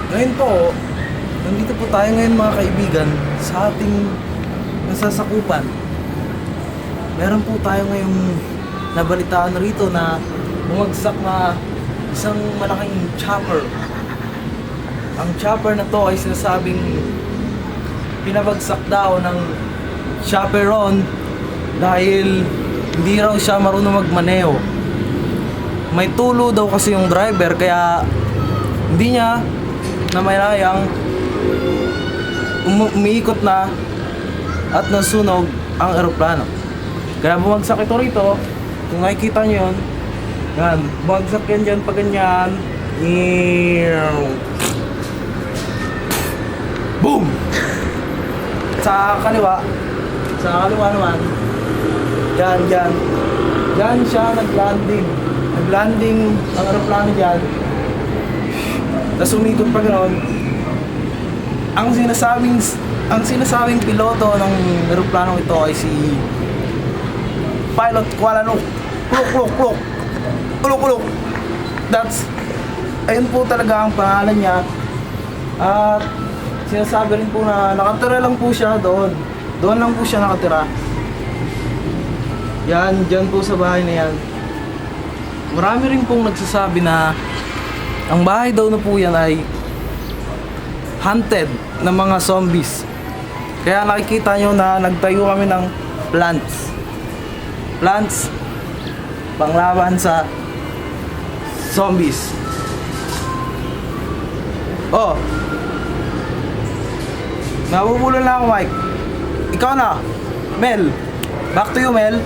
Ngayon po, nandito po tayo ngayon mga kaibigan sa ating nasasakupan. Meron po tayo ngayong nabalitaan rito na bumagsak na isang malaking chopper. Ang chopper na to ay sinasabing pinabagsak daw ng chaperon dahil hindi raw siya marunong magmaneho. May tulo daw kasi yung driver kaya hindi niya namalayang umiikot na at nasunog ang eroplano. Kaya bumagsak ito rito. Kung nakikita nyo yun, yan, bumagsak yan dyan pa ganyan. Boom! Sa kaliwa naman, dyan siya naglanding ang eroplano dyan. Tapos umikot pa gano'n. Ang sinasabing piloto ng eroplanong ito ay si Pilot Kuala Luk. Ayun po talaga ang pangalan niya. At sinasabi rin po na nakatira lang po siya doon. Doon lang po siya nakatira. Yan, dyan po sa bahay na yan. Marami rin pong nagsasabi na ang bahay daw na po yan ay hunted ng mga zombies. Kaya nakikita nyo na nagtayo kami ng plants panglaban sa zombies. Oh, nabubulol na ako, Mike. Ikaw na, Mel. Back to you, Mel.